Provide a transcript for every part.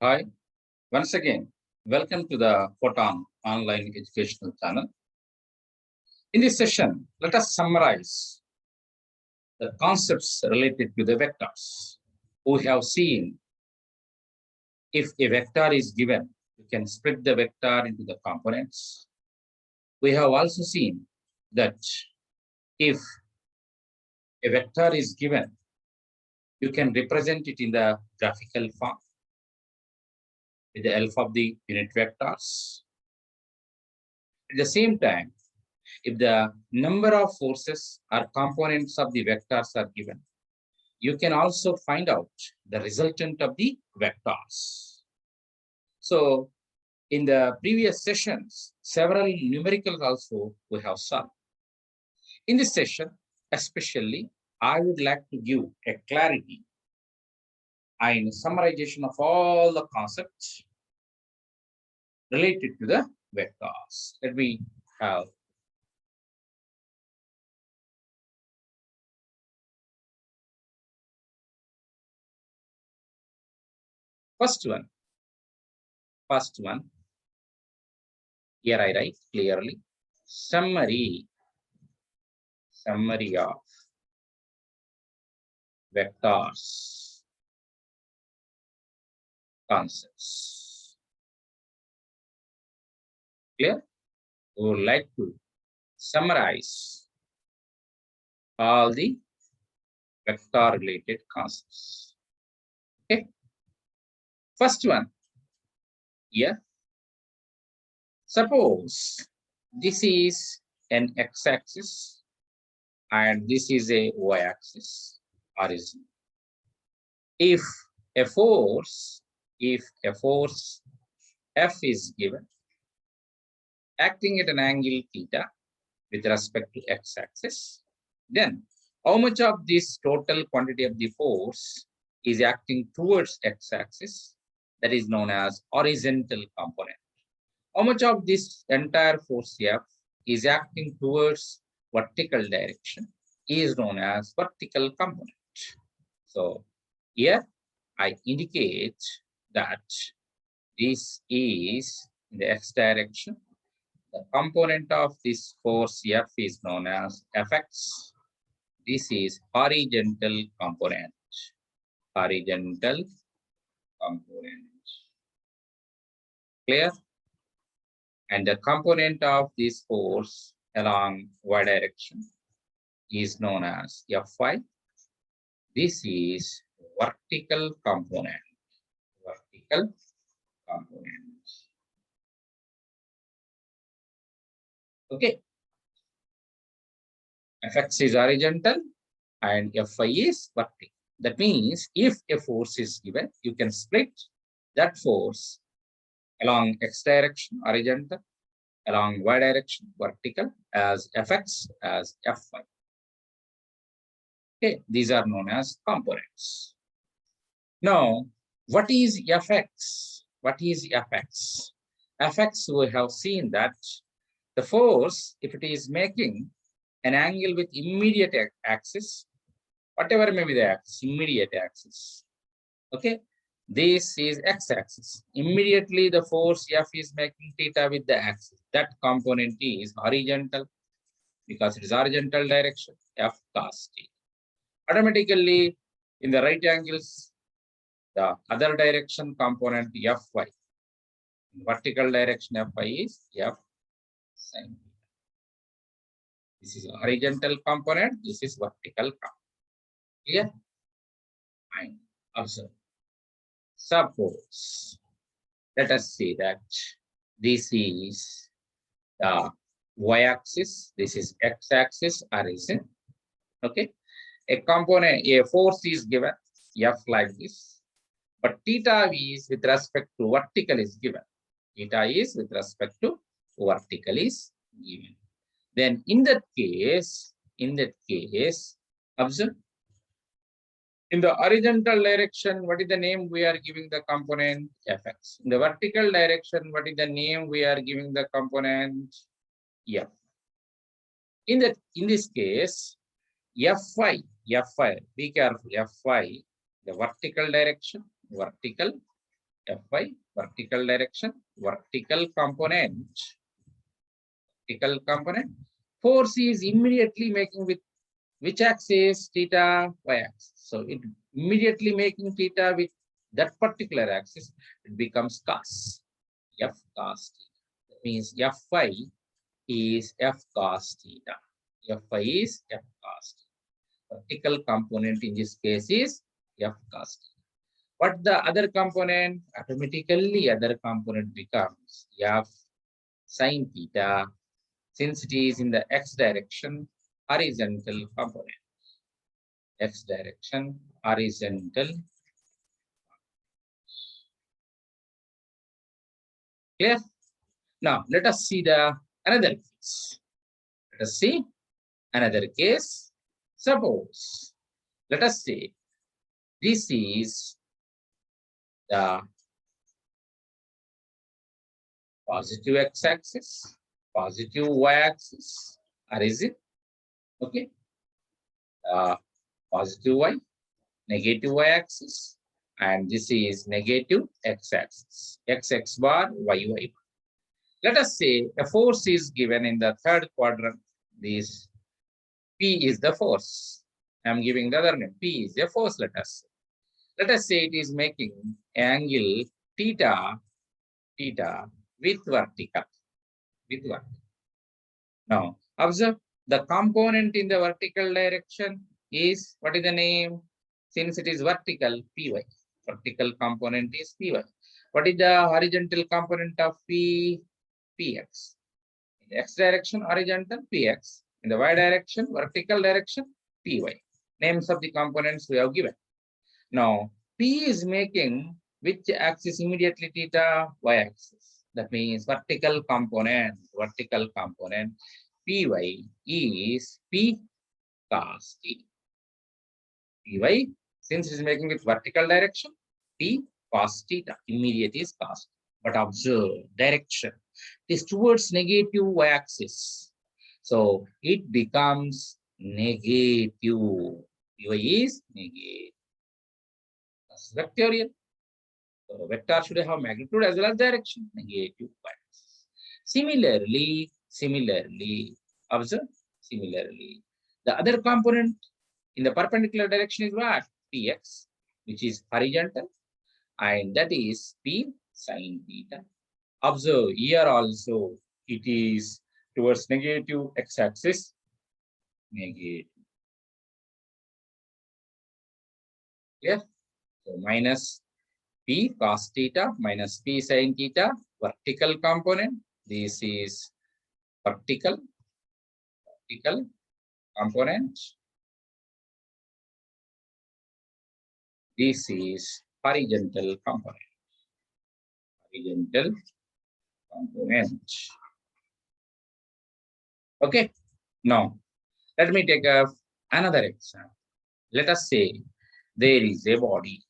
Hi, once again, welcome to the Photon Online Educational Channel. In this session, let us summarize the concepts related to the vectors. We have seen if a vector is given, you can split the vector into the components. We have also seen that if a vector is given, you can represent it in the graphical form with the help of the unit vectors. At the same time, if the number of forces or components of the vectors are given, you can also find out the resultant of the vectors. So in the previous sessions, several numericals also we have solved. In this session, especially, I would like to give a clarity and summarization of all the concepts related to the vectors. Let me have first one. Here I write clearly summary of vectors concepts. Clear? We would like to summarize all the vector related concepts. Okay. First one here. Suppose this is an x-axis and this is a y-axis origin. If a force F is given acting at an angle theta with respect to x-axis, then how much of this total quantity of the force is acting towards x-axis, that is known as horizontal component. How much of this entire force F is acting towards vertical direction is known as vertical component. So here I indicate that this is in the x direction. The component of this force F is known as Fx. This is horizontal component. Horizontal component. Clear? And the component of this force along y direction is known as Fy. This is vertical component. Vertical component. Okay. Fx is horizontal and Fy is vertical. That means if a force is given, you can split that force along x direction, horizontal, along y direction, vertical, as Fx, as Fy. Okay, these are known as components. Now, what is Fx? What is Fx? Fx, we have seen that the force, if it is making an angle with immediate axis, whatever may be the axis, immediate axis, okay, this is x-axis. Immediately the force F is making theta with the axis. That component is horizontal because it is horizontal direction, F cos theta. Automatically, in the right angles, the other direction component Fy. In vertical direction Fy is F sin theta. This is horizontal component, this is vertical component. Clear? Fine. Observe. Suppose, let us say that this is the y-axis, this is x-axis origin. Okay, a component, a force is given F like this, but theta is with respect to vertical is given. Theta is with respect to vertical is given. Then in that case, observe. In the horizontal direction, what is the name we are giving the component? Fx. In the vertical direction, what is the name we are giving the component? F. In this case, Fy, be careful, Fy, the vertical direction, vertical, Fy, vertical direction, vertical component. Vertical component. Force is immediately making with which axis? Theta, y axis. So it immediately making theta with that particular axis, it becomes cos. F cos theta. That means Fy is F cos theta. Fy is F cos theta. Vertical component in this case is F cos theta. What the other component? Automatically other component becomes F sin theta, since it is in the x direction, horizontal component. X direction, horizontal. Clear? Now let us see the another case. Let us see another case. Suppose, let us say this is the positive x-axis, positive y-axis, or is it? Okay. Positive y, negative y-axis, and this is negative x-axis. X bar, y bar. Let us say a force is given in the third quadrant. This P is the force. I am giving the other name. P is a force, let us say. Let us say it is making angle theta with vertical. Now, observe the component in the vertical direction is, what is the name? Since it is vertical, Py. Vertical component is Py. What is the horizontal component of P? Px. In the x direction, horizontal, Px. In the y direction, vertical direction, Py. Names of the components we have given. Now, P is making which axis immediately? Theta, y-axis. That means vertical component, Py is P cos theta. Py, since it is making with vertical direction, P cos theta, immediate is cos. But observe direction, it is towards negative y-axis. So it becomes negative. Py is negative. That's vectorial. So vector should have magnitude as well as direction, negative y-axis. Similarly, observe, the other component in the perpendicular direction is what? Px, which is horizontal, and that is P sin theta. Observe here also it is towards negative x-axis, negative. Yes. So minus P cos theta minus P sin theta, vertical component. This is vertical component. This is horizontal component. Okay. Now, let me take another example. Let us say there is a body.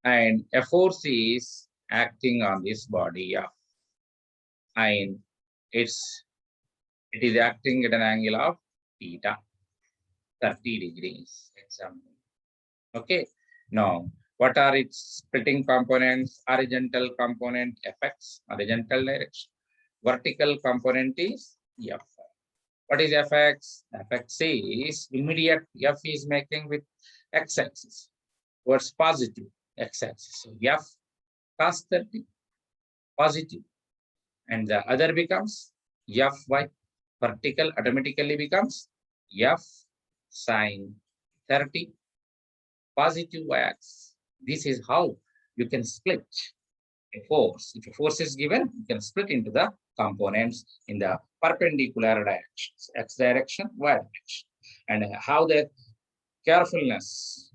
And a force is acting on this body. And it is acting at an angle of theta, 30 degrees. Example. Okay. Now, what are its splitting components? Horizontal component Fx, horizontal direction. Vertical component is F. What is Fx? Fx is immediate F is making with x-axis towards positive x-axis. So F cos 30, positive. And the other becomes Fy, vertical automatically becomes F sin 30, positive y-axis. This is how you can split a force. If a force is given, you can split into the components in the perpendicular directions, x direction, y direction. And how the carefulness,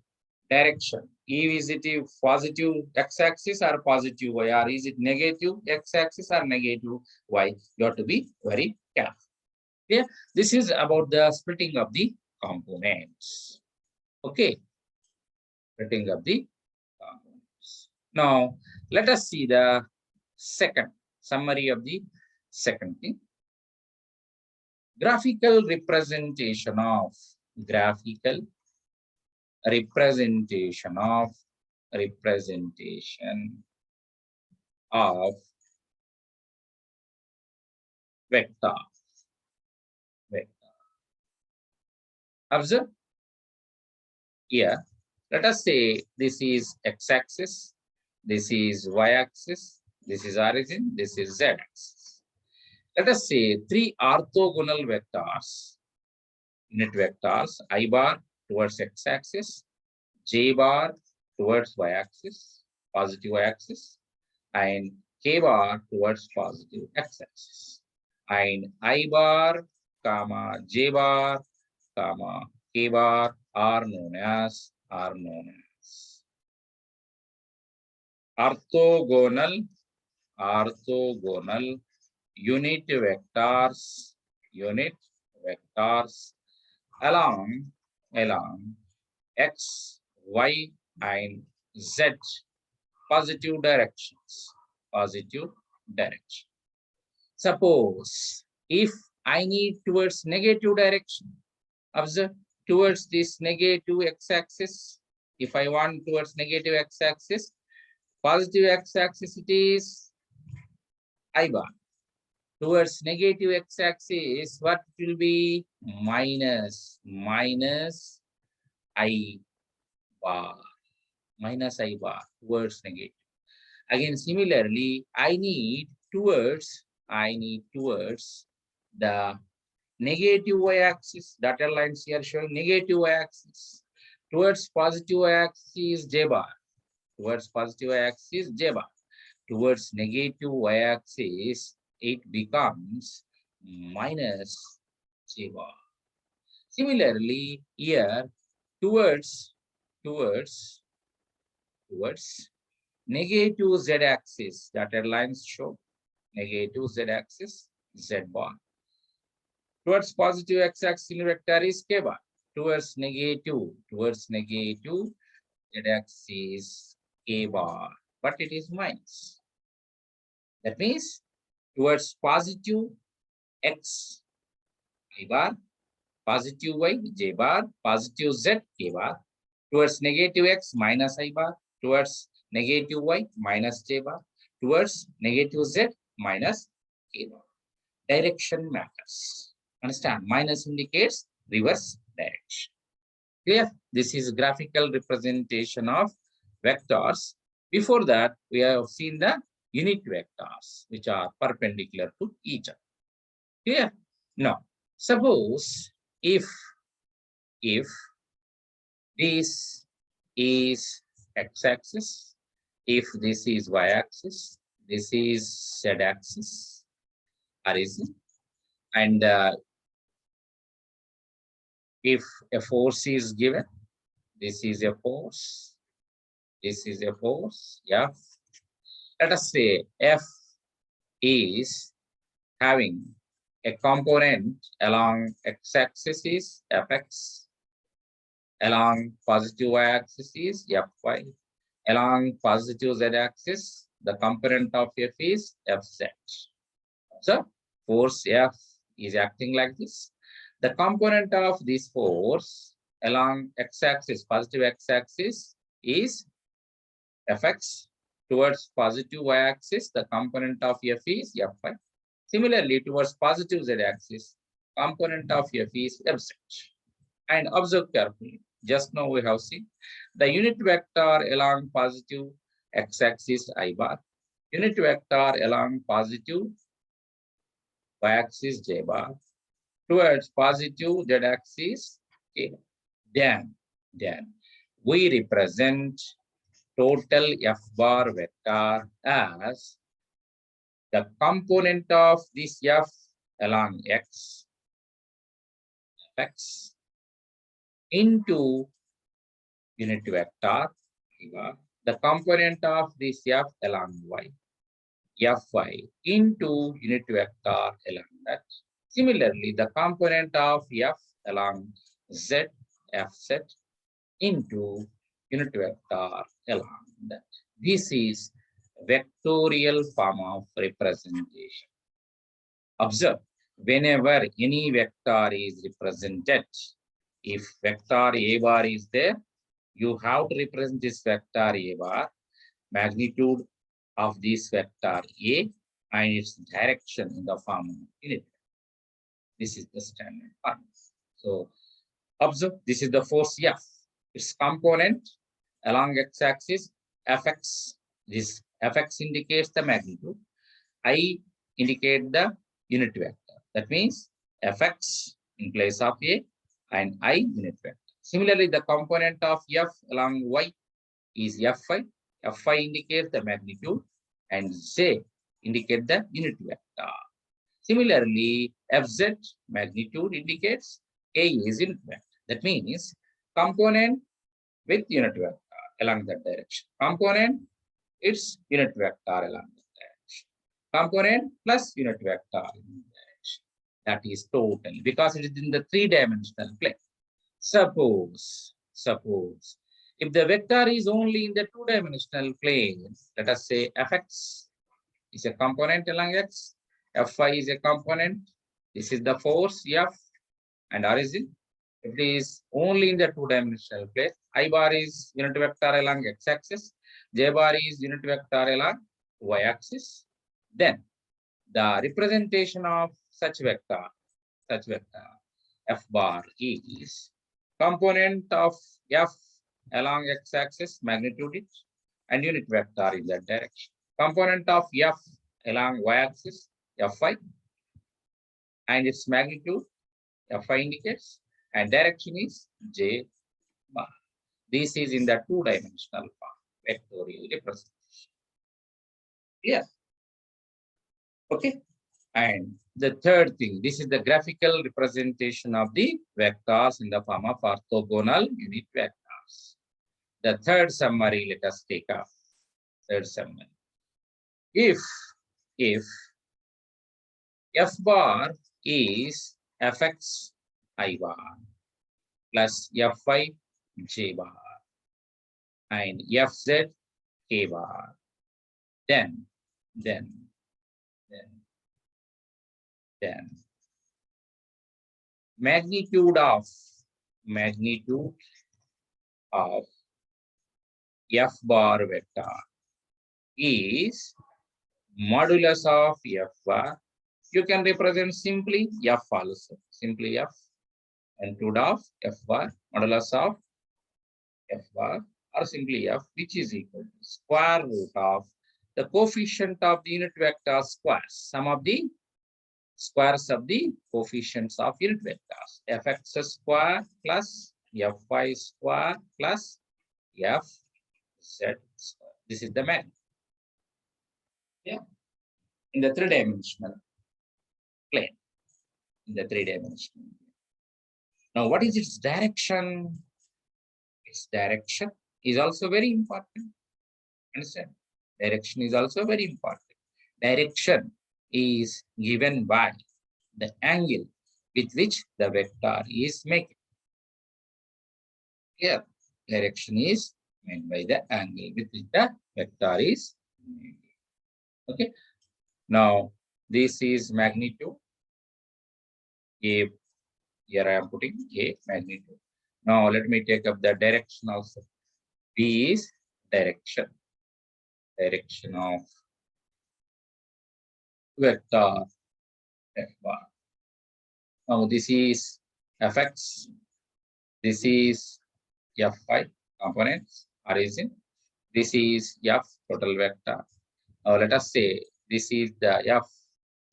direction, is it positive x-axis or positive y, or is it negative x-axis or negative y? You have to be very careful. Yeah, this is about the splitting of the components. Okay, splitting of the components. Now, let us see the second summary of the second thing. Graphical representation of representation of vector. Observe here. Let us say this is x-axis, this is y-axis, this is origin, this is z-axis. Let us say three orthogonal vectors, unit vectors, I bar towards x-axis, j bar towards y-axis, positive y-axis, and k bar towards positive x-axis. And I bar, comma, j bar, comma, k bar are known as orthogonal unit vectors along x, y, and z positive directions. Suppose if I need towards negative direction, observe towards this negative x-axis. If I want towards negative x-axis, positive x-axis it is I bar. Towards negative x-axis, what will be? Minus I bar. Minus I bar towards negative. Again, similarly, I need towards the negative y-axis. Dotted lines here showing negative y-axis. Towards positive y-axis j bar. Towards positive y-axis j bar. Towards negative y-axis, it becomes minus j bar. Similarly, here towards negative z-axis, dotted lines show negative z-axis z bar. Towards positive x-axis vector is k bar. Towards negative z-axis k bar, but it is minus. That means towards positive x I bar, positive y j bar, positive z k bar. Towards negative x minus I bar, towards negative y minus j bar, towards negative z minus k bar. Direction matters. Understand? Minus indicates reverse direction. Clear? This is graphical representation of vectors. Before that, we have seen the unit vectors, which are perpendicular to each other. Clear? Now, suppose if this is x-axis, if this is y-axis, this is z-axis, horizon, and if a force is given, this is a force, F. Let us say F is having a component along x-axis is Fx, along positive y-axis is Fy, along positive z-axis, the component of F is Fz. So force F is acting like this. The component of this force along x-axis, positive x-axis is Fx. Towards positive y-axis, the component of F is Fy. Similarly, towards positive z-axis, component of F is Fz. And observe carefully. Just now we have seen the unit vector along positive x-axis I bar, unit vector along positive y-axis j bar, towards positive z-axis k. Then we represent total F bar vector as the component of this F along x, Fx, into unit vector, the component of this F along y, Fy, into unit vector along that. Similarly, the component of F along z, Fz, into unit vector along that. This is vectorial form of representation. Observe, whenever any vector is represented, if vector A bar is there, you have to represent this vector A bar, magnitude of this vector A, and its direction in the form of unit. This is the standard form. So observe, this is the force F. Its component along x-axis Fx. This Fx indicates the magnitude. I indicate the unit vector. That means Fx in place of A and I unit vector. Similarly, the component of F along Y is Fy. Fy indicates the magnitude and Z indicate the unit vector. Similarly, Fz magnitude indicates K is unit vector. That means component with unit vector along that direction. Component, its unit vector along that direction. Component plus unit vector in direction. That is total because it is in the three-dimensional plane. Suppose if the vector is only in the two-dimensional plane, let us say Fx is a component along x, Fy is a component. This is the force F and origin. If it is only in the two-dimensional place, I bar is unit vector along x-axis, J bar is unit vector along y-axis. Then the representation of such vector F bar is component of F along x-axis, magnitude it, and unit vector in that direction. Component of F along y-axis, Fy, and its magnitude, Fy indicates, and direction is J bar. This is in the two-dimensional form, vectorial representation. Yeah. Okay. And the third thing, this is the graphical representation of the vectors in the form of orthogonal unit vectors. The third summary, let us take up. Third summary. If F bar is Fx I bar plus Fy J bar and Fz K bar, then magnitude of F bar vector is modulus of F bar. You can represent simply F also, simply F, magnitude of F bar, modulus of F bar, or simply F, which is equal to square root of the coefficient of the unit vector squares, sum of the squares of the coefficients of unit vectors, Fx square plus Fy square plus Fz square. This is the magnitude. Yeah, in the three-dimensional plane. In the three-dimensional. Now, what is its direction? Its direction is also very important. Understand? Direction is also very important. Direction is given by the angle with which the vector is making. Here, direction is made by the angle with which the vector is making. Okay. Now, this is magnitude. A, here I am putting A magnitude. Now, let me take up the direction also. B is direction. Direction of vector F bar. Now, this is Fx. This is Fy components, origin. This is F total vector. Now, let us say this is the F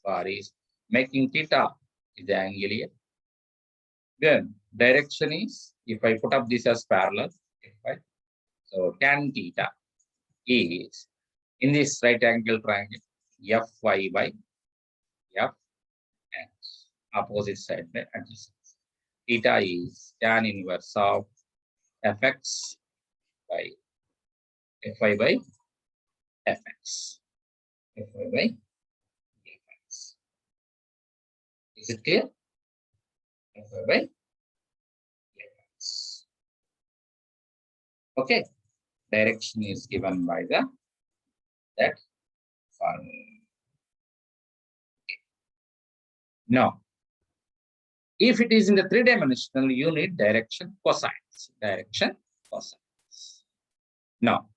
bar is making theta is the angle here. Then direction is, if I put up this as parallel, so tan theta is in this right angle triangle, Fy by Fx, opposite side by adjacent. Theta is tan inverse of Fx by Fy by Fx. Fy by Fx. Is it clear? Fy by Fx. Okay. Direction is given by that formula. Okay. Now, if it is in the three-dimensional unit, direction cosine. Direction cosine. Now,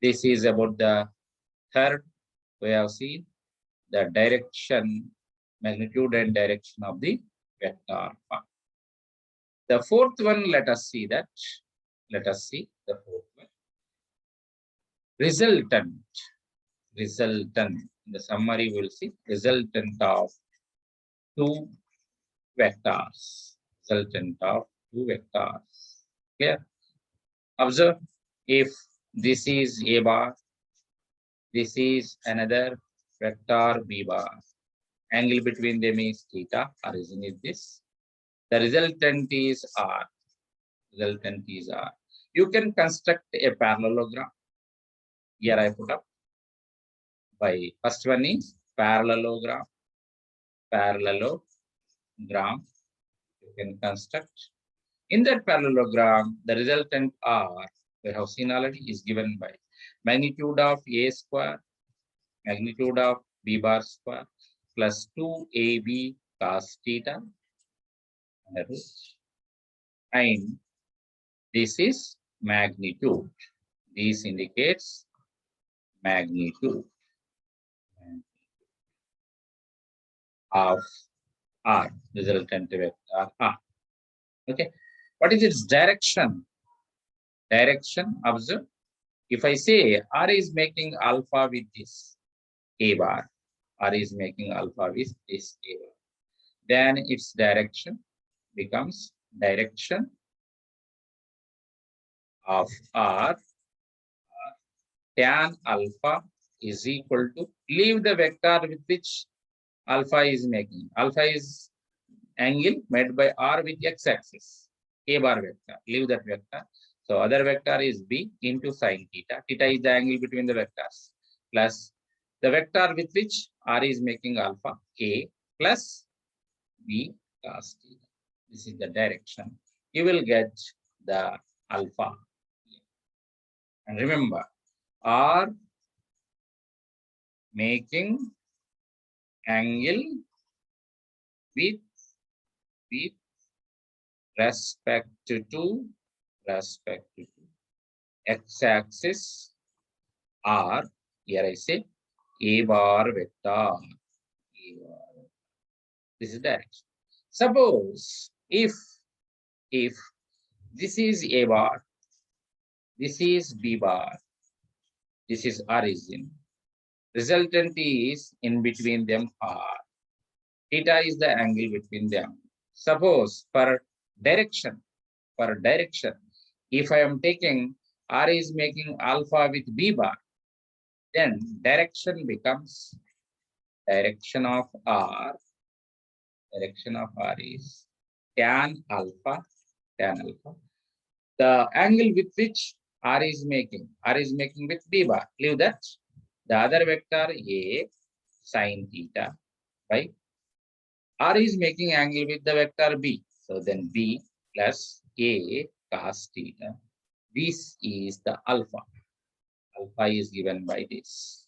this is about the third. We have seen the direction, magnitude and direction of the vector fund. The fourth one, let us see that. Let us see the fourth one. Resultant. Resultant. In the summary, we'll see resultant of two vectors. Resultant of two vectors. Clear? Observe, if this is A bar, this is another vector B bar. Angle between them is theta, origin is this. The resultant is R. Resultant is R. You can construct a parallelogram. Here I put up by first one is parallelogram. Parallelogram you can construct. In that parallelogram, the resultant R, we have seen already, is given by magnitude of A square, magnitude of B bar square, plus 2AB cos theta. And this is magnitude. This indicates magnitude of R, resultant vector R. Okay. What is its direction? Direction, observe. If I say R is making alpha with this A bar, R is making alpha with this A bar, then its direction becomes direction of R tan alpha is equal to, leave the vector with which alpha is making. Alpha is angle made by R with x-axis, A bar vector, leave that vector. So other vector is B into sine theta. Theta is the angle between the vectors, plus the vector with which R is making alpha, A, plus B cos theta. This is the direction. You will get the alpha. And remember, R making angle with respect to x-axis R. Here I say A bar vector. This is direction. Suppose if this is A bar, this is B bar, this is origin, resultant is in between them R. Theta is the angle between them. Suppose for direction, if I am taking R is making alpha with B bar, then direction becomes direction of R is tan alpha. The angle with which R is making with B bar, leave that. The other vector A sine theta by R is making angle with the vector B. So then B plus A cos theta. This is the alpha. Alpha is given by this.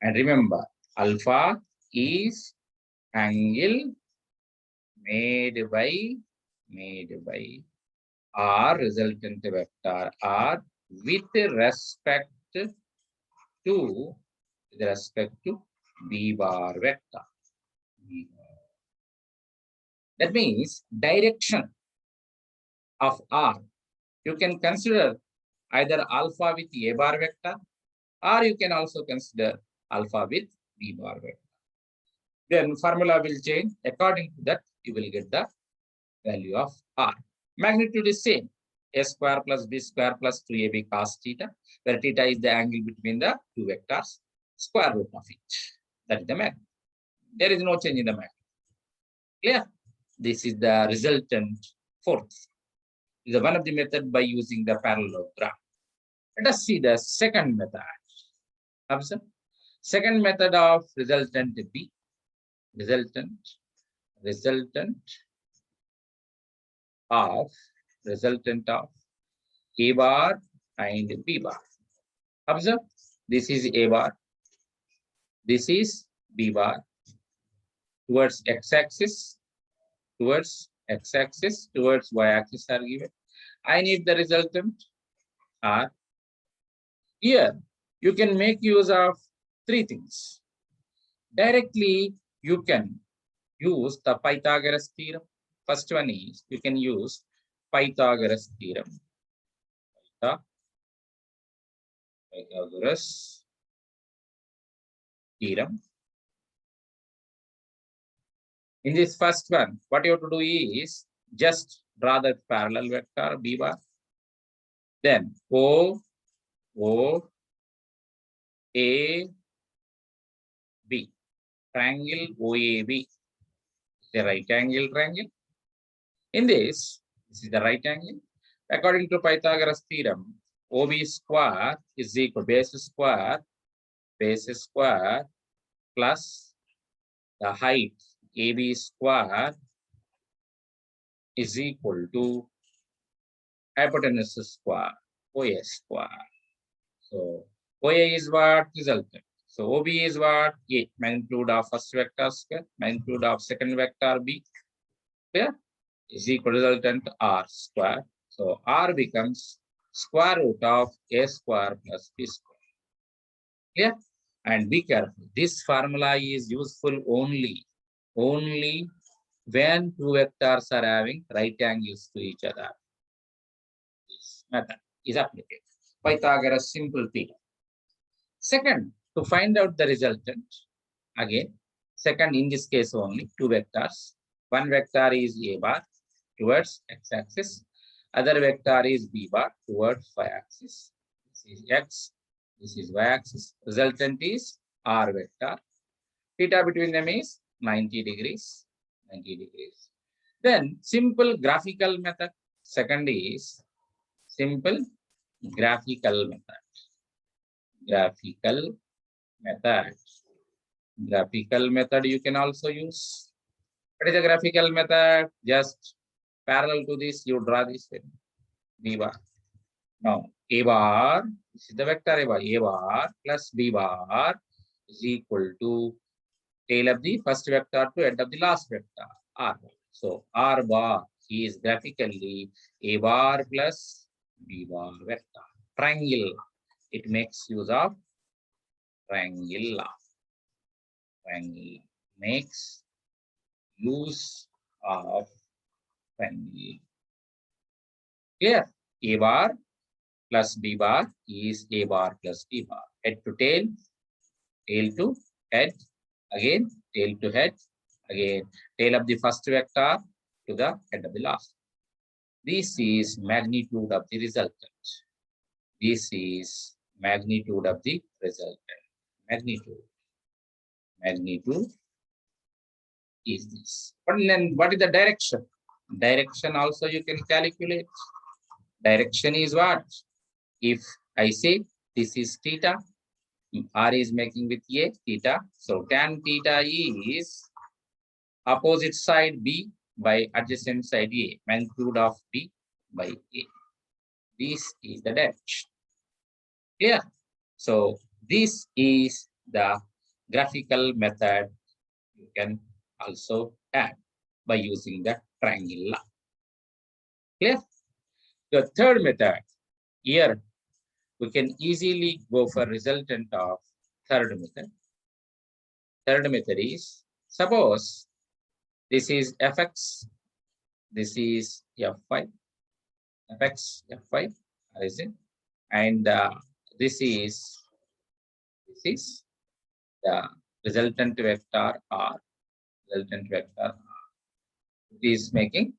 And remember, alpha is angle made by R, resultant vector R, with respect to B bar vector. That means direction of R, you can consider either alpha with A bar vector, or you can also consider alpha with B bar vector. Then formula will change. According to that, you will get the value of R. Magnitude is same. A square plus B square plus 3AB cos theta, where theta is the angle between the two vectors, square root of it. That is the magnitude. There is no change in the magnitude. Clear? This is the resultant fourth. This is one of the method by using the parallelogram. Let us see the second method. Observe. Second method of resultant B. Resultant of A bar and B bar. Observe, this is A bar, this is B bar. Towards x-axis, towards y-axis are given. I need the resultant R. Here, you can make use of three things. Directly, you can use the Pythagoras theorem. First one is you can use Pythagoras theorem. Pythagoras theorem. In this first one, what you have to do is just draw the parallel vector B bar. Then O, A, B. Triangle OAB. The right angle triangle. In this is the right angle. According to Pythagoras theorem, OB square is equal base square plus the height AB square is equal to hypotenuse square, OA square. So OA is what? Resultant. So OB is what? A, magnitude of first vector square, magnitude of second vector B, clear? Is equal resultant R square. So R becomes square root of A square plus B square. Clear? And be careful. This formula is useful only when two vectors are having right angles to each other. This method is applicable. Pythagoras simple theorem. Second, to find out the resultant, again, second in this case only two vectors. One vector is A bar towards x-axis. Other vector is B bar towards y-axis. This is x, this is y-axis. Resultant is R vector. Theta between them is 90 degrees. 90 degrees. Then simple graphical method. Second is simple graphical method. Graphical method you can also use. What is the graphical method? Just parallel to this, you draw this B bar. Now, A bar, this is the vector A bar plus B bar is equal to tail of the first vector to end of the last vector, R bar. So, R bar is graphically A bar plus B bar vector. Triangle. It makes use of triangle. Triangle makes use of triangle. Here, A bar plus B bar is A bar plus B bar. Head to tail to head, again tail to head, again tail of the first vector to the head of the last. This is magnitude of the resultant. This is magnitude of the resultant. Magnitude is this. But then what is the direction? Direction also you can calculate. Direction is what? If I say this is theta, R is making with A, theta. So tan theta is opposite side B by adjacent side A, magnitude of B by A. This is the direction. Clear? So this is the graphical method you can also add by using the triangle law. Clear? The third method, here we can easily go for resultant of third method. Third method is, suppose this is fx, this is f5, fx, f5, is it? And this is the resultant vector R. Resultant vector R. It is making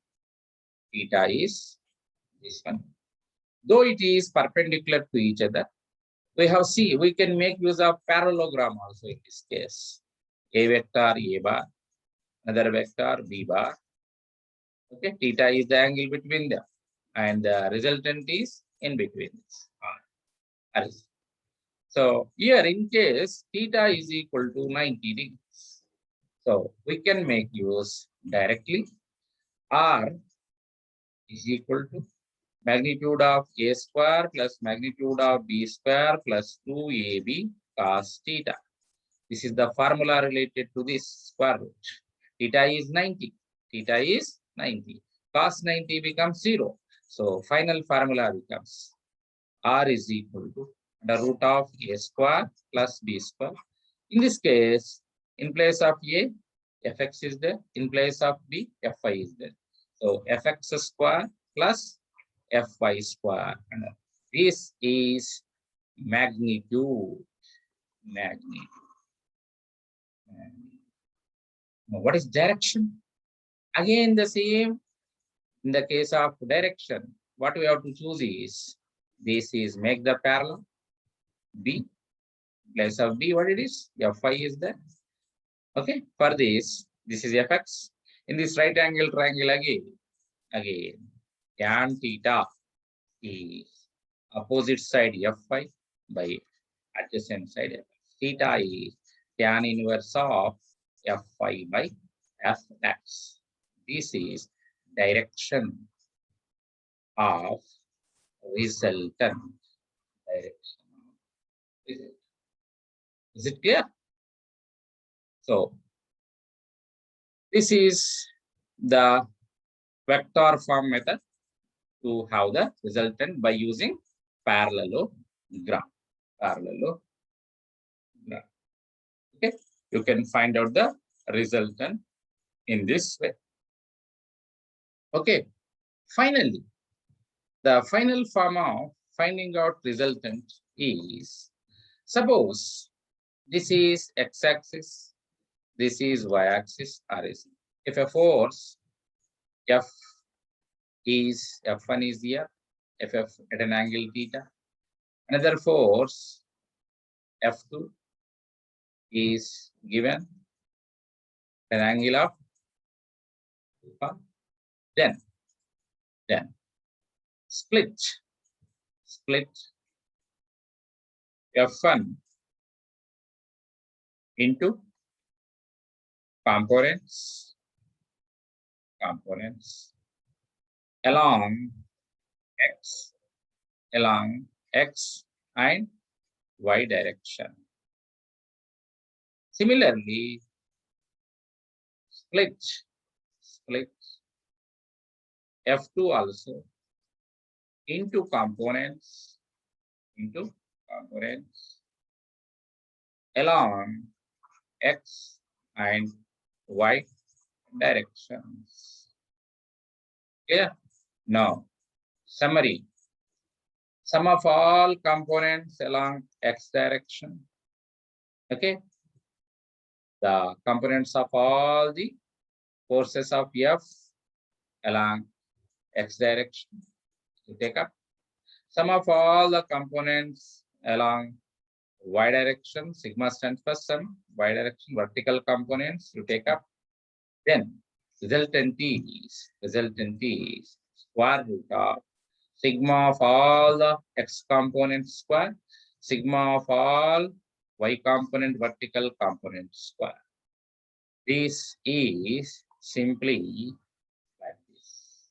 theta is this one. Though it is perpendicular to each other, we can make use of parallelogram also in this case. A vector A bar, another vector B bar. Okay, theta is the angle between them, and the resultant is in between this. So here in case theta is equal to 90 degrees. So we can make use directly. R is equal to magnitude of A square plus magnitude of B square plus 2AB cos theta. This is the formula related to this square root. Theta is 90. Theta is 90. Cos 90 becomes 0. So final formula becomes R is equal to the root of a square plus b square. In this case, in place of a, fx is there. In place of b, fy is there. So fx square plus fy square. And this is magnitude. Magnitude. Now, what is direction? Again, the same. In the case of direction, what we have to choose is, this is make the parallel. B, place of B, what it is? Fy is there. Okay, for this is fx. In this right angle triangle again, tan theta is opposite side fy by adjacent side fx. Theta is tan inverse of fy by fx. This is direction of resultant. Direction. Is it clear? So this is the vector form method to have the resultant by using parallelogram. Okay, you can find out the resultant in this way. Okay, finally, the final form of finding out resultant is, suppose this is x-axis, this is y-axis, if a force F is F1 is here, Ff at an angle theta, another force F2 is given an angle of alpha, then split F1 into components along x and y direction. Similarly, split F2 also into components along x and y directions. Clear? Now, summary. Sum of all components along x direction. Okay. The components of all the forces of F along x direction. You take up. Sum of all the components along y direction, sigma stands for sum, y direction, vertical components, you take up. Then resultant is square root of sigma of all the x components square, sigma of all y component vertical components square. This is simply like this.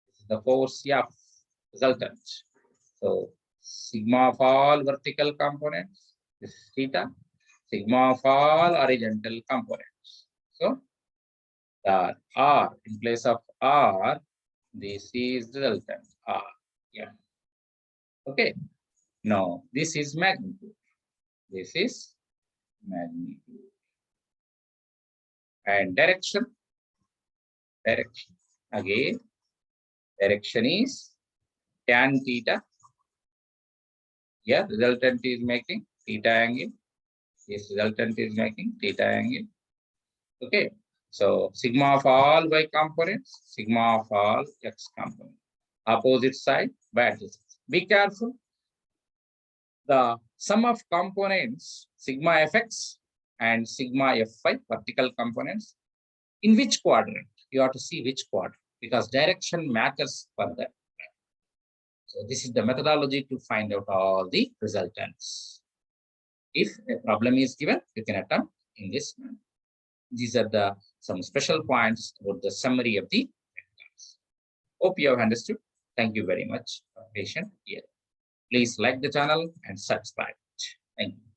This is the force F resultant. So sigma of all vertical components is theta, sigma of all horizontal components. So the R, in place of R, this is resultant R. Yeah. Okay. Now this is magnitude. This is magnitude. And direction. Again, direction is tan theta. Yeah, resultant is making theta angle. This resultant is making theta angle. Okay. So sigma of all y components, sigma of all x components. Opposite side by adjacent. Be careful. The sum of components, sigma fx and sigma fy, vertical components, in which quadrant? You have to see which quadrant, because direction matters for that. So this is the methodology to find out all the resultants. If a problem is given, you can attempt in this manner. These are some special points about the summary of the vectors. Hope you have understood. Thank you very much for patient here. Please like the channel and subscribe. Thank you.